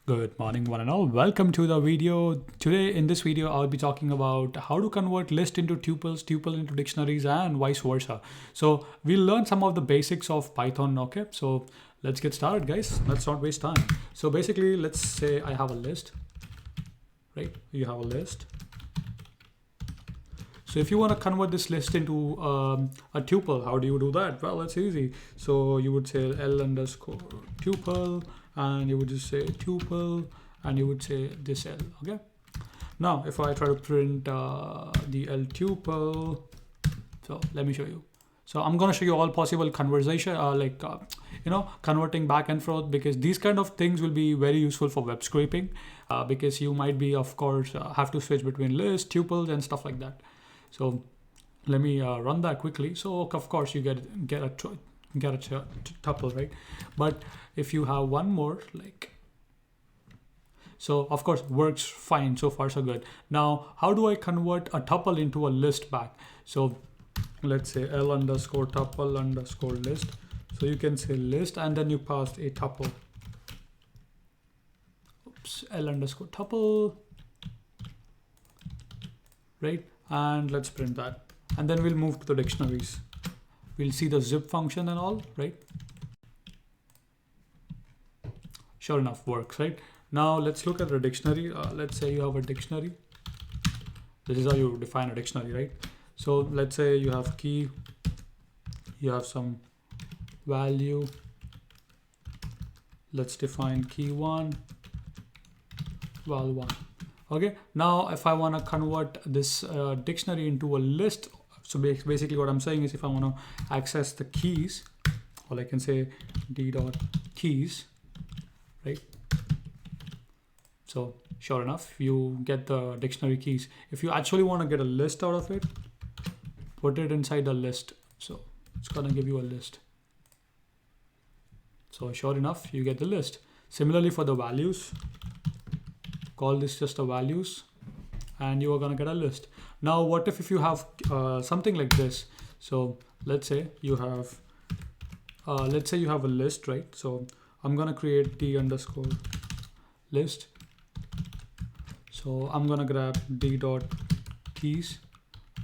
Good morning, one and all. Welcome to the video. Today, in this video, I'll be talking about how to convert list into tuples, tuple into dictionaries, and vice versa. So we'll learn some of the basics of Python. Okay, so let's get started, guys. Let's not waste time. So basically, let's say I have a list, right? You have a list. So if you want to convert this list into a tuple, how do you do that? Well, it's easy. So you would say L underscore tuple, and you would just say tuple, and you would say this L. Okay. Now, if I try to print the L tuple, so let me show you. So I'm gonna show you all possible conversation, converting back and forth, because these kind of things will be very useful for web scraping, because you might be, of course, have to switch between lists, tuples, and stuff like that. So let me run that quickly. So of course you get a tuple, right? But if you have one more, so of course works fine, so far so good. Now, how do I convert a tuple into a list back? So let's say L underscore tuple underscore list. So you can say list and then you pass a tuple. Oops, L underscore tuple, right? And let's print that. And then we'll move to the dictionaries. We'll see the zip function and all, right? Sure enough, works, right? Now let's look at the dictionary. Let's say you have a dictionary. This is how you define a dictionary, right? So let's say you have key, you have some value. Let's define key 1, val 1. Okay, now if I want to convert this dictionary into a list, so basically what I'm saying is if I want to access the keys, or I can say d.keys, right? So sure enough, you get the dictionary keys. If you actually want to get a list out of it, put it inside the list. So it's gonna give you a list. So sure enough, you get the list. Similarly for the values, call this just the values, and you are gonna get a list. Now, what if you have something like this? So let's say you have a list, right? So I'm gonna create d underscore list. So I'm gonna grab d dot keys,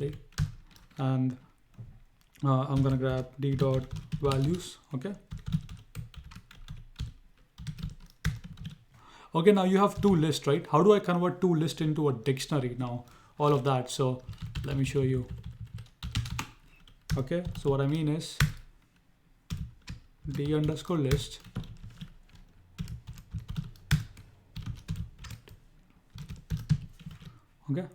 right? And I'm gonna grab d dot values. Okay, now you have two lists, right? How do I convert two lists into a dictionary now? All of that. So let me show you. Okay, so what I mean is d underscore list. Okay.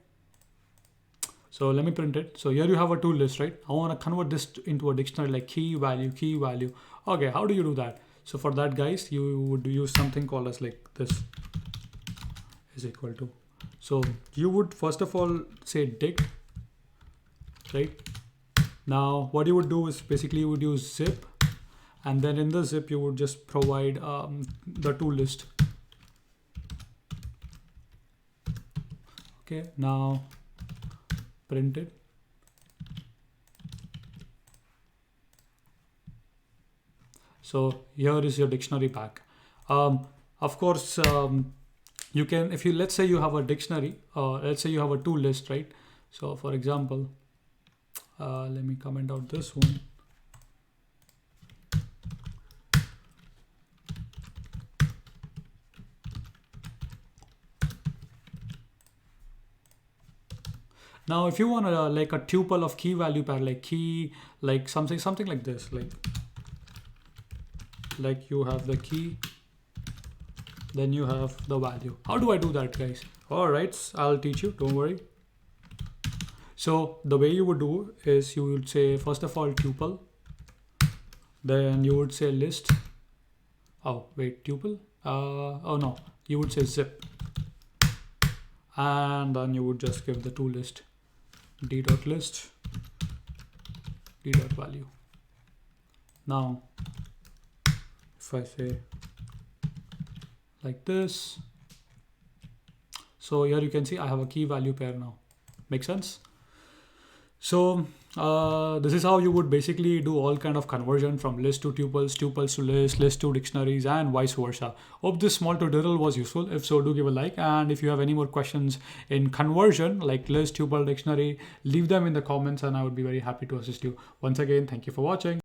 So let me print it. So here you have a two list, right? I want to convert this into a dictionary like key value, key value. Okay, how do you do that? So for that, guys, you would use something called as like this is equal to. So you would first of all say dict, right? Now what you would do is basically you would use zip, and then in the zip you would just provide the two list. Okay, now print it. So here is your dictionary pack. Of course, you can, if you, let's say you have a dictionary, let's say you have a two list, right? So for example, let me comment out this one. Now, if you want like a tuple of key value pair, like key, like something like this, like you have the key, then you have the value. How do I do that, guys? All right, I'll teach you, don't worry. So the way you would do is you would say, first of all, tuple, then you would say list. Oh, wait, tuple? Oh no, you would say zip. And then you would just give the two list, d.list, d.value. Now, if I say like this, so here you can see I have a key value pair now. Make sense? So This is how you would basically do all kind of conversion from list to tuples, tuples to list to dictionaries, and vice versa. Hope this small tutorial was useful. If so, do give a like. And if you have any more questions in conversion, like list, tuple, dictionary, leave them in the comments and I would be very happy to assist you. Once again, thank you for watching.